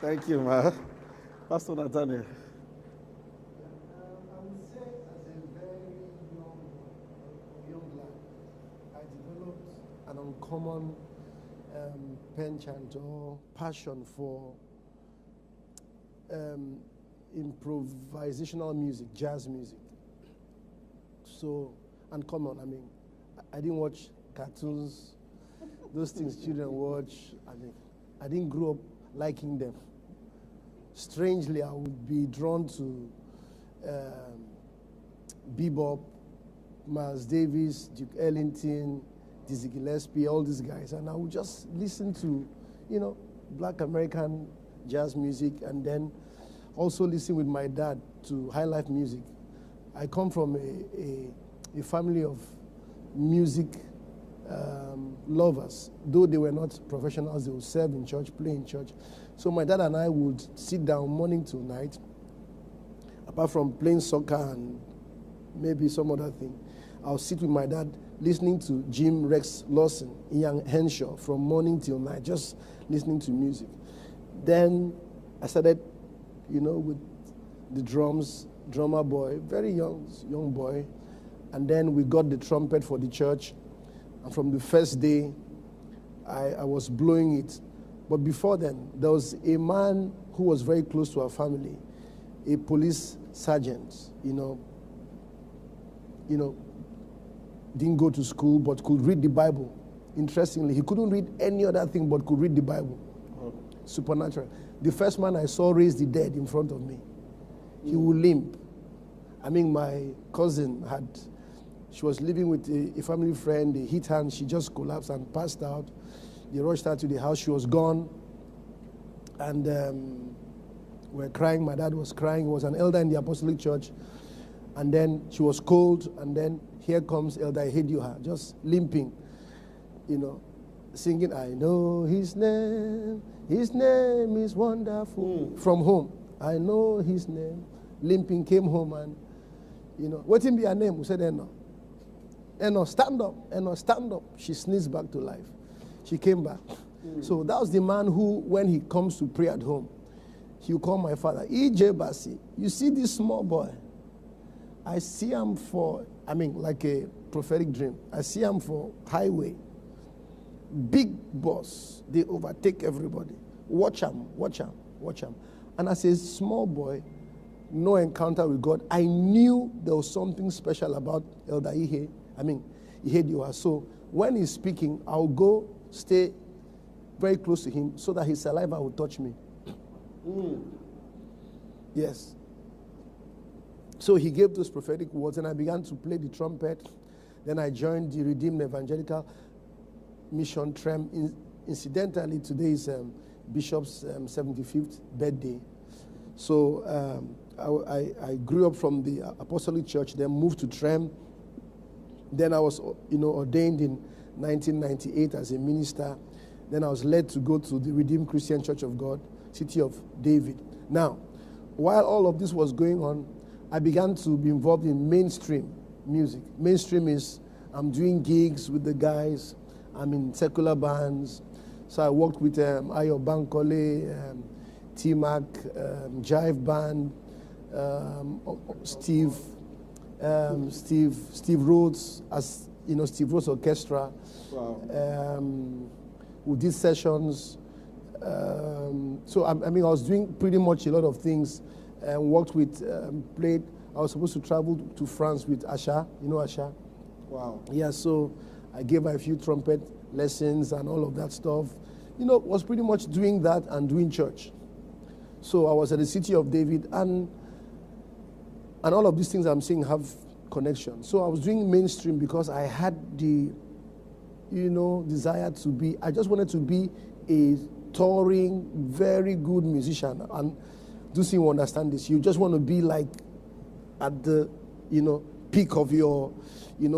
Thank you, man. Pastor Nathaniel. I would say as a very young lad, I developed an uncommon penchant or passion for improvisational music, jazz music. So, uncommon. I mean, I didn't watch cartoons, those things children watch. I mean, I didn't grow up liking them. Strangely, I would be drawn to bebop, Miles Davis, Duke Ellington, Dizzy Gillespie, all these guys, and I would just listen to, Black American jazz music, and then also listen with my dad to high life music. I come from a family of music lovers. Though they were not professionals, they would serve in church, play in church. So my dad and I would sit down morning to night, apart from playing soccer and maybe some other thing. I'll sit with my dad listening to Jim Rex Lawson, Ian Henshaw from morning till night, just listening to music. Then I started, with the drums, drummer boy, very young boy. And then we got the trumpet for the church. And from the first day, I was blowing it. But before then, there was a man who was very close to our family, a police sergeant, didn't go to school but could read the Bible. Interestingly, he couldn't read any other thing but could read the Bible. Supernatural. The first man I saw raise the dead in front of me. He would limp. I mean, my cousin she was living with a family friend. They hit her and she just collapsed and passed out. They rushed her to the house. She was gone. And we were crying. My dad was crying. He was an elder in the Apostolic Church. And then she was cold. And then here comes Elder Ihedioha, just limping, singing, I know his name is wonderful. From home, I know his name. Limping, came home and, what in be her name? We said, Eno. Eno, stand up. Eno, stand up. She sneezed back to life. She came back. So that was the man who, when he comes to pray at home, he'll call my father, E.J. Bassey, you see this small boy? I see him like a prophetic dream. I see him for highway. Big boss. They overtake everybody. Watch him. And as a small boy, no encounter with God, I knew there was something special about Elder Ihedioha. So when he's speaking, I'll go stay very close to him so that his saliva will touch me. Yes. So he gave those prophetic words, and I began to play the trumpet. Then I joined the Redeemed Evangelical Mission Trem. Incidentally, today is Bishop's 75th birthday. So I grew up from the Apostolic Church, then moved to Trem. Then I was, ordained in 1998 as a minister. Then I was led to go to the Redeemed Christian Church of God, City of David. Now, while all of this was going on, I began to be involved in mainstream music. Mainstream is I'm doing gigs with the guys. I'm in secular bands. So I worked with Ayo Bankole, T-Mac, Jive Band, Steve Rhodes, as Steve Rhodes Orchestra. Wow. We did sessions. So I was doing pretty much a lot of things. Worked with, played. I was supposed to travel to France with Asha. You know Asha? Wow. Yeah, so I gave her a few trumpet lessons and all of that stuff. Was pretty much doing that and doing church. So I was at the City of David, and all of these things I'm saying have connection. So I was doing mainstream because I had the, desire to be, I just wanted to be a touring, very good musician. And do you understand this? You just want to be like at the, peak of your,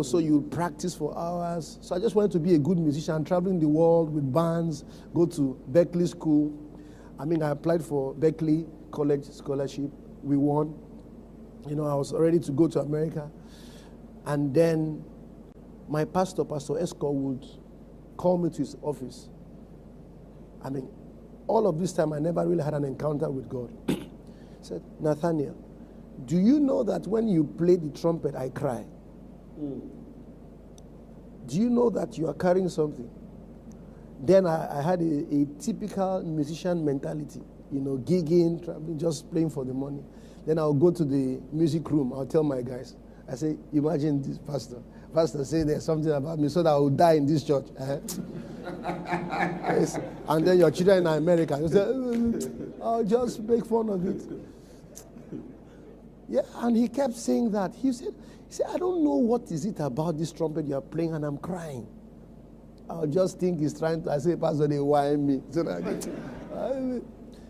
so you practice for hours. So I just wanted to be a good musician, traveling the world with bands, go to Berkeley School. I applied for Berkeley College scholarship. We won. I was ready to go to America. And then my pastor, Pastor Esco, would call me to his office. all of this time, I never really had an encounter with God. He said, Nathaniel, do you know that when you play the trumpet, I cry? Do you know that you are carrying something? Then I had a typical musician mentality, gigging, traveling, just playing for the money. Then I'll go to the music room. I'll tell my guys. I say, imagine this pastor. Pastor say there's something about me so that I will die in this church. Yes. And then your children in America, you say, I'll just make fun of it. Yeah, and he kept saying that. He said, I don't know what is it about this trumpet you are playing, and I'm crying. I'll just think he's trying to, I say, Pastor, they whine me. So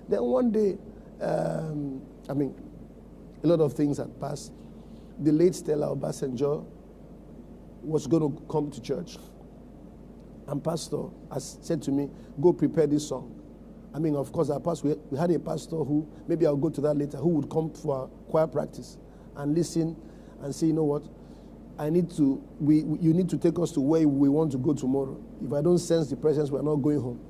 then one day, a lot of things had passed. The late Stella Obasanjo was going to come to church. And Pastor has said to me, go prepare this song. Of course, we had a pastor who, maybe I'll go to that later, who would come for our choir practice and listen and say, you know what, you need to take us to where we want to go tomorrow. If I don't sense the presence, we're not going home.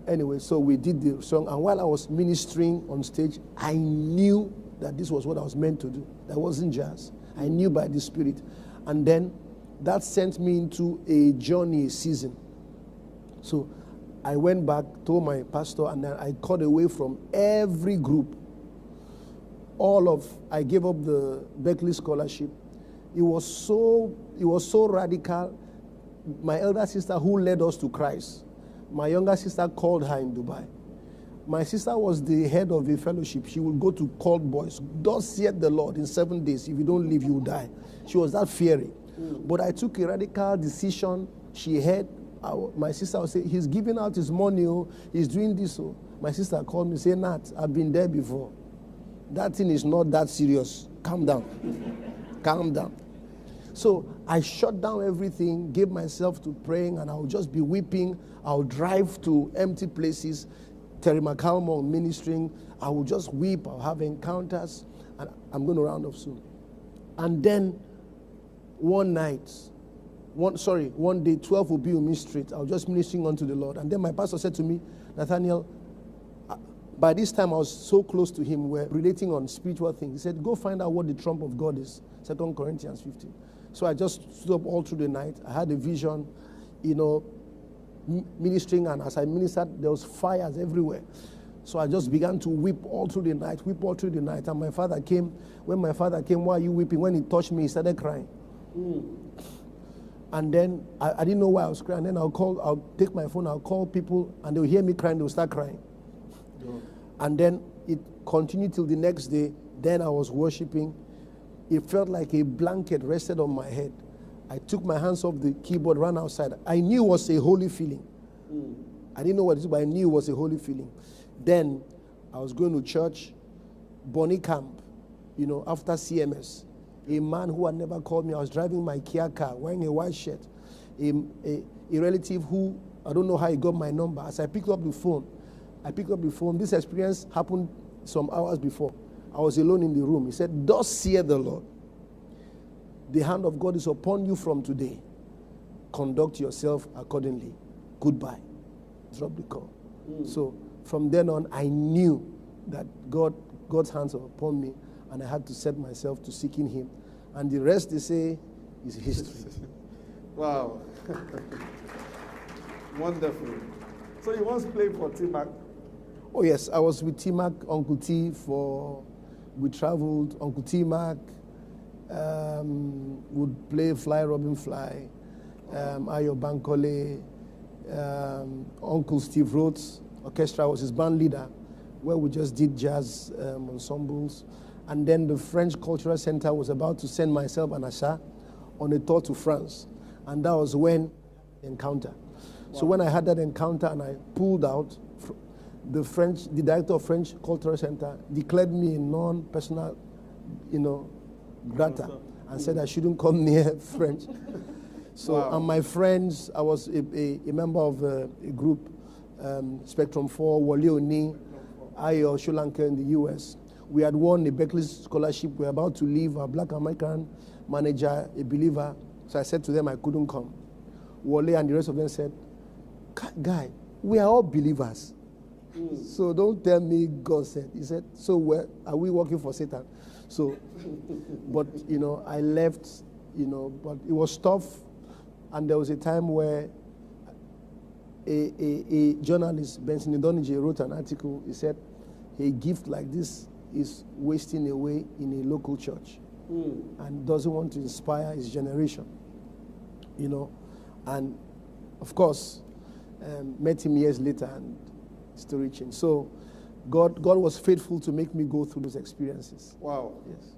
Anyway, so we did the song, and while I was ministering on stage, I knew that this was what I was meant to do. That wasn't jazz. I knew by the Spirit. And then that sent me into a journey, a season. So I went back, told my pastor, and then I cut away from every group. I gave up the Berkeley scholarship. It was so radical. My elder sister, who led us to Christ, my younger sister called her in Dubai. My sister was the head of a fellowship. She would go to called boys. Thus saith the Lord, in 7 days, if you don't leave, you will die. She was that fiery. But I took a radical decision. She heard, my sister would say, he's giving out his money, he's doing this. My sister called me and said, Nat, I've been there before. That thing is not that serious. Calm down. Calm down. So I shut down everything, gave myself to praying, and I would just be weeping. I'll drive to empty places, Terry McCalmore ministering. I will just weep. I'll have encounters. And I'm going to round off soon. And then one day, 12 will be on me street. I was just ministering unto the Lord. And then my pastor said to me, Nathaniel, by this time I was so close to him, we're relating on spiritual things. He said, go find out what the trump of God is. 2 Corinthians 15. So I just stood up all through the night. I had a vision, ministering, and as I ministered, there was fires everywhere. So I just began to weep all through the night. And my father came. When my father came, why are you weeping? When he touched me, he started crying. And then I didn't know why I was crying. And then I'll take my phone, I'll call people, and they'll hear me crying, they'll start crying. Yeah. And then it continued till the next day. Then I was worshiping. It felt like a blanket rested on my head. I took my hands off the keyboard, ran outside. I knew it was a holy feeling. I didn't know what it was, but I knew it was a holy feeling. Then I was going to church, Bonnie Camp, after CMS. A man who had never called me. I was driving my Kia car, wearing a white shirt. A relative who, I don't know how he got my number. As I picked up the phone, this experience happened some hours before. I was alone in the room. He said, thus saith the Lord, the hand of God is upon you from today. Conduct yourself accordingly. Goodbye. Drop the call. So from then on, I knew that God's hands are upon me, and I had to set myself to seeking him. And the rest, they say, is history. Wow. Wonderful. So you once played for T-Mac? Oh, yes. I was with T-Mac, Uncle T, we traveled. Uncle T-Mac would play Fly Robin Fly, Ayo Bankole, Uncle Steve Rhodes Orchestra was his band leader, where we just did jazz ensembles. And then the French Cultural Center was about to send myself and Asha on a tour to France. And that was when encounter. Wow. So when I had that encounter and I pulled out, the director of French Cultural Center declared me a non-personal, grata, and said I shouldn't come near French. So, wow. And my friends, I was a member of a group, Spectrum 4, Wale Oni, Ayo Sholanke in the US. We had won a Berkeley scholarship. We were about to leave. Our Black American manager, a believer. So I said to them I couldn't come. Wale and the rest of them said, guy, we are all believers. So don't tell me God said. He said, so where are we working for Satan? So, but, I left, but it was tough. And there was a time where a journalist, Benson Idonije, wrote an article. He said, a gift like this is wasting away in a local church and doesn't want to inspire his generation. And of course, met him years later and story changed. So God was faithful to make me go through those experiences. Wow. Yes.